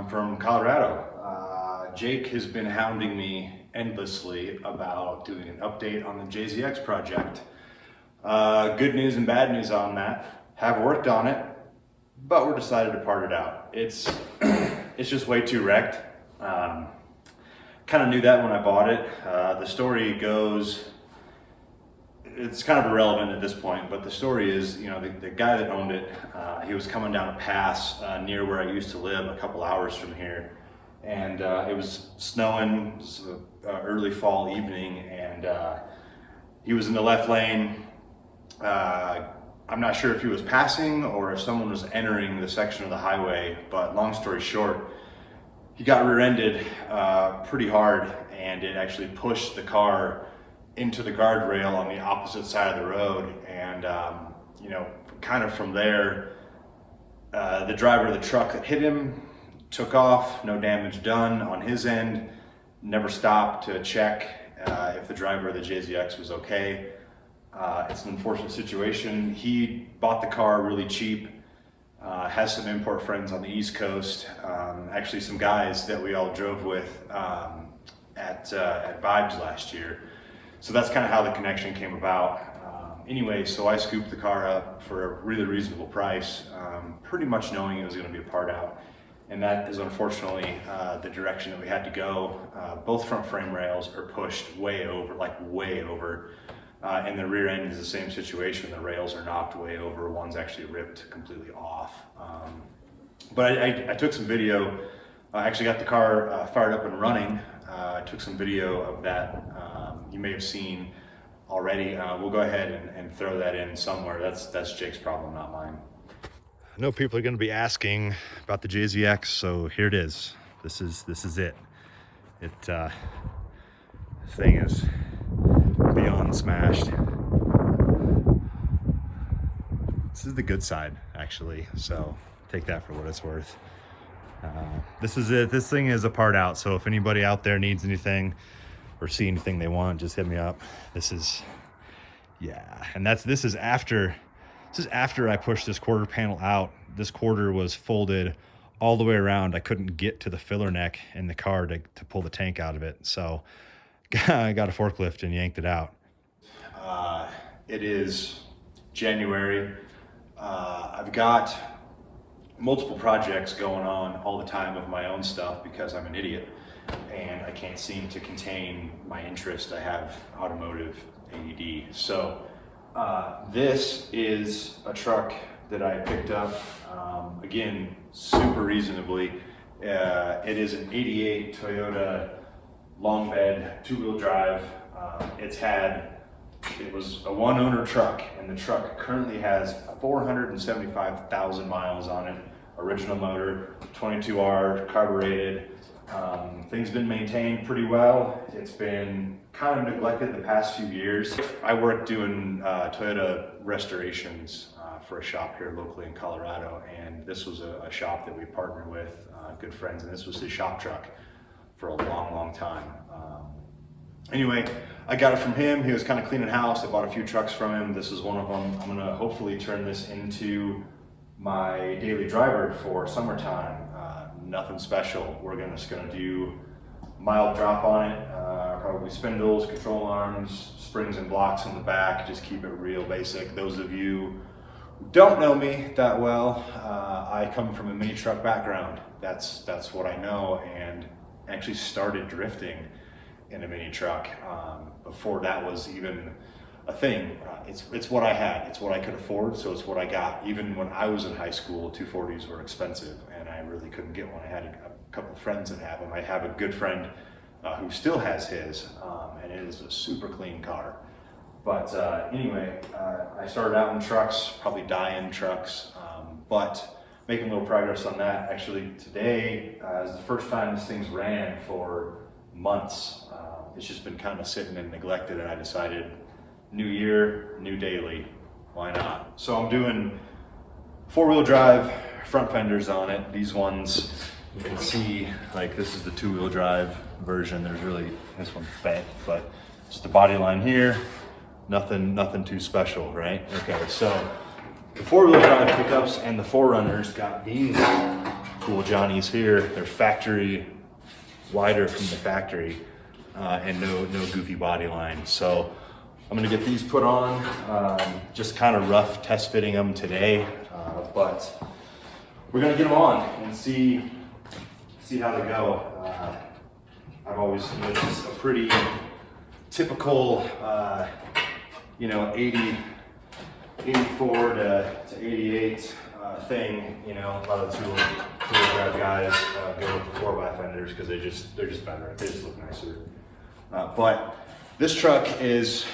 I'm from Colorado. Jake has been hounding me endlessly about doing an update on the JZX project. Good news and bad news on that. Have worked on it, but we're decided to part it out. It's just way too wrecked. Kind of knew that when I bought it. The story goes, it's kind of irrelevant at this point, but the story is, you know, the guy that owned it, he was coming down a pass near where I used to live, a couple hours from here. And it was snowing, it was an early fall evening, and he was in the left lane. I'm not sure if he was passing or if someone was entering the section of the highway, but long story short, he got rear-ended pretty hard, and it actually pushed the car into the guardrail on the opposite side of the road. And you know, kind of from there, the driver of the truck that hit him took off, no damage done on his end, never stopped to check if the driver of the JZX was okay. It's an unfortunate situation. He bought the car really cheap, has some import friends on the East Coast, actually some guys that we all drove with at Vibes last year. So that's kind of how the connection came about. Anyway, so I scooped the car up for a really reasonable price, pretty much knowing it was going to be a part out. And that is unfortunately the direction that we had to go. Both front frame rails are pushed way over, like way over. And the rear end is the same situation. The rails are knocked way over. One's actually ripped completely off. But I took some video. I actually got the car fired up and running. I took some video of that. You may have seen already. We'll go ahead and throw that in somewhere. That's Jake's problem, not mine. I know people are going to be asking about the JZX, so here it is. This is it. This thing is beyond smashed. This is the good side, actually, so take that for what it's worth. This is it. This thing is a part out, so if anybody out there needs anything or see anything they want, just hit me up. This is, yeah, and this is after I pushed this quarter panel out. This quarter was folded all the way around. I couldn't get to the filler neck in the car to pull the tank out of it, so I got a forklift and yanked it out. It is January. I've got multiple projects going on all the time of my own stuff because I'm an idiot and I can't seem to contain my interest. I have automotive ADD. So this is a truck that I picked up, again, super reasonably. It is an 88 Toyota long bed, 2-wheel drive. It was a one-owner truck, and the truck currently has 475,000 miles on it. Original motor, 22R, carbureted. Things been maintained pretty well. It's been kind of neglected the past few years. I work doing Toyota restorations for a shop here locally in Colorado, and this was a shop that we partnered with, good friends, and this was his shop truck for a long time. Anyway, I got it from him. He was kind of cleaning house. I bought a few trucks from him. This is one of them. I'm gonna hopefully turn this into my daily driver for summertime. Nothing special. We're just gonna do mild drop on it, probably spindles, control arms, springs and blocks in the back, just keep it real basic. Those of you who don't know me that well, I come from a mini truck background. That's what I know, and actually started drifting in a mini truck before that was even a thing. It's what I had, it's what I could afford, so it's what I got. Even when I was in high school, 240s were expensive and I really couldn't get one. I had a couple of friends that have them. I have a good friend who still has his, and it is a super clean car. But anyway, I started out in trucks, probably die-in trucks, but making a little progress on that. Actually today is the first time this thing's ran for months. It's just been kind of sitting and neglected, and I decided new year, new daily, why not? So I'm doing 4-wheel drive front fenders on it. These ones you can see, like this is the 2-wheel drive version. There's really, this one's bent, but just the body line here, nothing too special, right? Okay, so the 4-wheel drive pickups and the 4Runners got these cool Johnnies here. They're factory, wider from the factory, and no goofy body line. So I'm gonna get these put on, just kind of rough test fitting them today, but we're gonna get them on and see how they go. I've always noticed a pretty typical, 84 to 88 thing. A lot of the tool grab guys go with the 4x fenders because they're just better. They just look nicer. But this truck is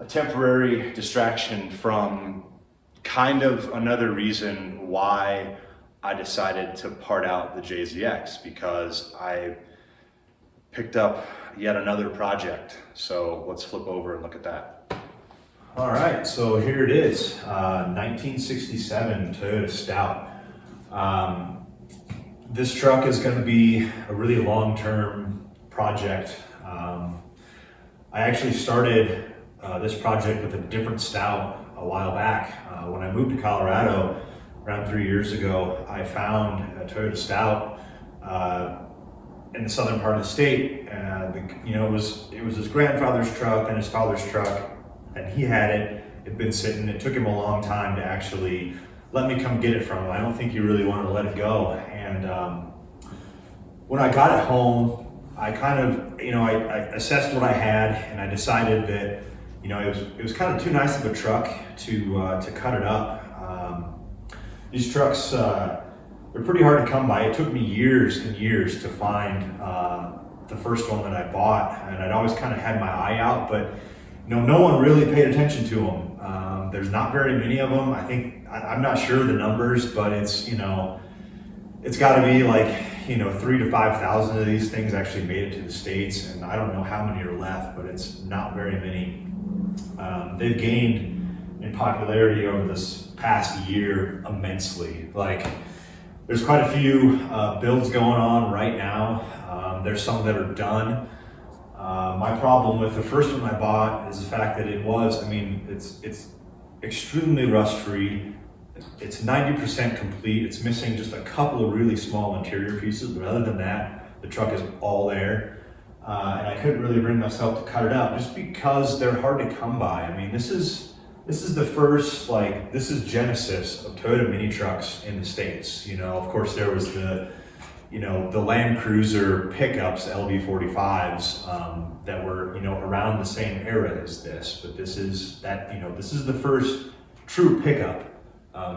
a temporary distraction from kind of another reason why I decided to part out the JZX, because I picked up yet another project. So let's flip over and look at that. All right, so here it is, 1967 Toyota Stout. This truck is going to be a really long-term project. I actually started this project with a different Stout a while back. When I moved to Colorado around 3 years ago, I found a Toyota Stout in the southern part of the state. It was his grandfather's truck and his father's truck, and he had it. It'd been sitting. It took him a long time to actually let me come get it from him. I don't think he really wanted to let it go. And when I got it home, I kind of, I assessed what I had, and I decided that, it was kind of too nice of a truck to cut it up. These trucks, they're pretty hard to come by. It took me years and years to find the first one that I bought, and I'd always kind of had my eye out, but no one really paid attention to them. There's not very many of them. I'm not sure of the numbers, but it's got to be like 3,000 to 5,000 of these things actually made it to the States, and I don't know how many are left, but it's not very many. They've gained in popularity over this past year immensely. Like, there's quite a few builds going on right now. There's some that are done. My problem with the first one I bought is the fact that it's extremely rust-free. It's 90% complete. It's missing just a couple of really small interior pieces, but other than that, the truck is all there. And I couldn't really bring myself to cut it up just because they're hard to come by. This is the first, this is Genesis of Toyota mini trucks in the States. Of course there was the Land Cruiser pickups, LB45s, that were, around the same era as this, but this is the first true pickup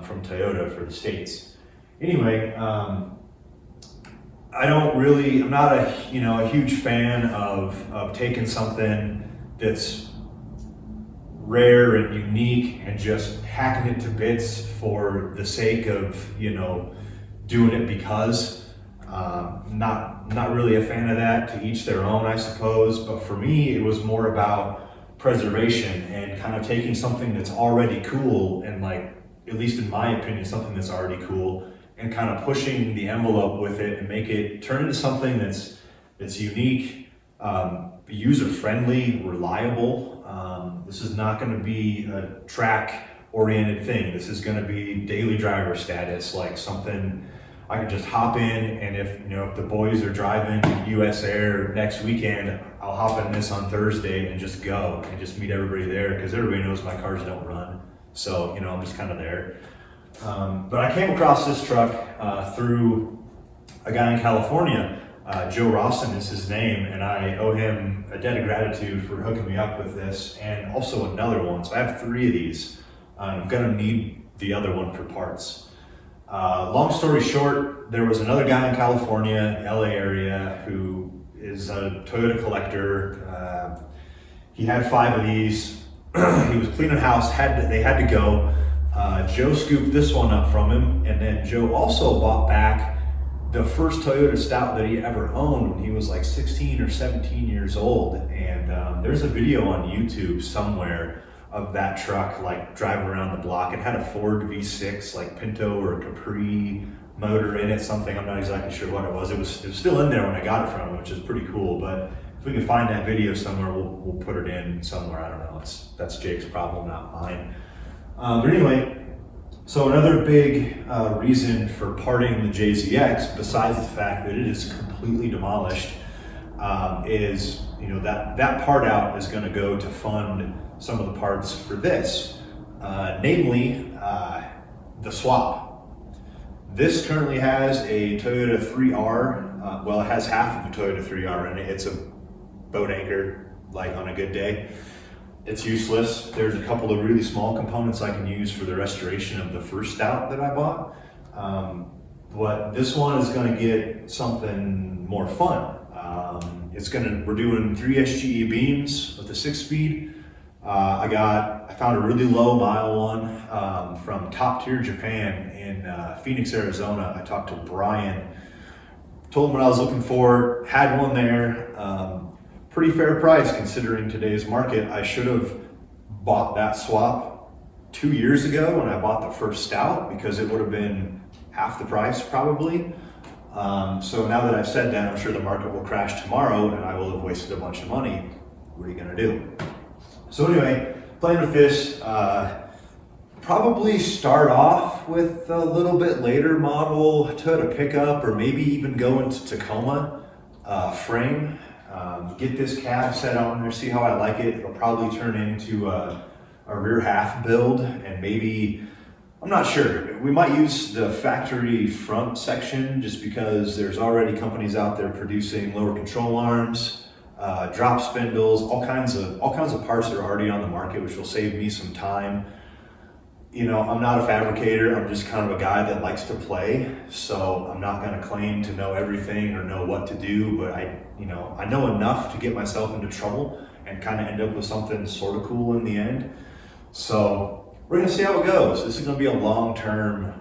from Toyota for the States. Anyway, I'm not a huge fan of taking something that's rare and unique and just hacking it to bits for the sake of, doing it because. Not really a fan of that. To each their own, I suppose. But for me, it was more about preservation and kind of taking something that's already cool and, at least in my opinion, something that's already cool, and kind of pushing the envelope with it and turn it into something that's unique, user-friendly, reliable. This is not going to be a track-oriented thing. This is going to be daily driver status, like something I could just hop in, and if the boys are driving US Air next weekend, I'll hop in this on Thursday and just go and just meet everybody there, because everybody knows my cars don't run. So, I'm just kind of there. But I came across this truck through a guy in California. Joe Rawson is his name, and I owe him a debt of gratitude for hooking me up with this, and also another one. So I have 3 of these. I'm gonna need the other one for parts. Long story short, there was another guy in California, LA area, who is a Toyota collector. He had 5 of these. He was cleaning house, they had to go. Joe scooped this one up from him, and then Joe also bought back the first Toyota Stout that he ever owned when he was like 16 or 17 years old. And there's a video on YouTube somewhere of that truck driving around the block. It had a Ford V6 Pinto or Capri motor in it, something. I'm not exactly sure what it was. It was still in there when I got it from him, which is pretty cool. But if we can find that video somewhere, we'll put it in somewhere. I don't know. That's Jake's problem, not mine. But anyway, So another big reason for parting the JZX, besides the fact that it is completely demolished, is that part out is going to go to fund some of the parts for this, namely the swap. This currently has a Toyota 3R. Well, it has half of a Toyota 3R in it. It's a boat anchor, like on a good day. It's useless. There's a couple of really small components I can use for the restoration of the first stout that I bought. But this one is going to get something more fun. We're doing 3 SGE beams with a 6-speed. I found a really low mile one from top tier Japan in Phoenix, Arizona. I talked to Brian, told him what I was looking for, had one there. Pretty fair price considering today's market. I should have bought that swap 2 years ago when I bought the first stout, because it would have been half the price probably. So now that I've said that, I'm sure the market will crash tomorrow and I will have wasted a bunch of money. What are you gonna do? So anyway, playing with this, probably start off with a little bit later model Toyota pickup, or maybe even go into Tacoma frame. Get this cab set on there, see how I like it. It'll probably turn into a rear half build, and maybe, I'm not sure, we might use the factory front section just because there's already companies out there producing lower control arms, drop spindles, all kinds of parts that are already on the market, which will save me some time. I'm not a fabricator, I'm just kind of a guy that likes to play, so I'm not gonna claim to know everything or know what to do, but I know enough to get myself into trouble and kind of end up with something sort of cool in the end. So we're gonna see how it goes. This is gonna be a long-term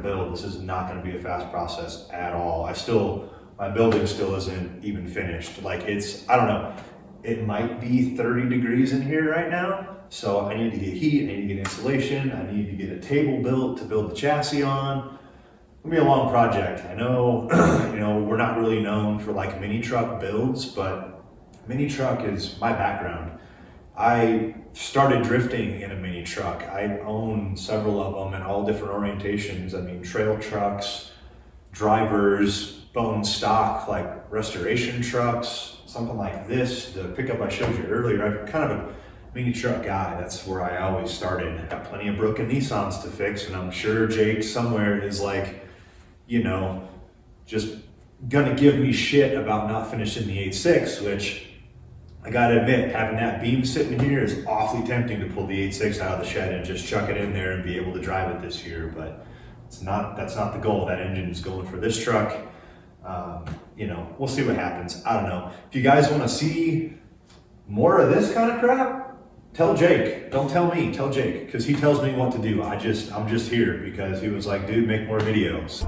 build. This is not gonna be a fast process at all. My building still isn't even finished. Like I don't know, it might be 30 degrees in here right now. So I need to get heat, I need to get insulation, I need to get a table built to build the chassis on. It'll be a long project. I know, we're not really known for like mini truck builds, but mini truck is my background. I started drifting in a mini truck. I own several of them in all different orientations. I mean, trail trucks, drivers, bone stock, like restoration trucks, something like this. The pickup I showed you earlier, I'm kind of a mini truck guy. That's where I always started. Got plenty of broken Nissans to fix, and I'm sure Jake somewhere is like, just gonna give me shit about not finishing the 8.6, which I gotta admit, having that beam sitting here is awfully tempting to pull the 8.6 out of the shed and just chuck it in there and be able to drive it this year, but that's not the goal. That engine is going for this truck. We'll see what happens. I don't know. If you guys wanna see more of this kind of crap, tell Jake. Don't tell me, tell Jake, because he tells me what to do. I'm just here because he was like, dude, make more videos.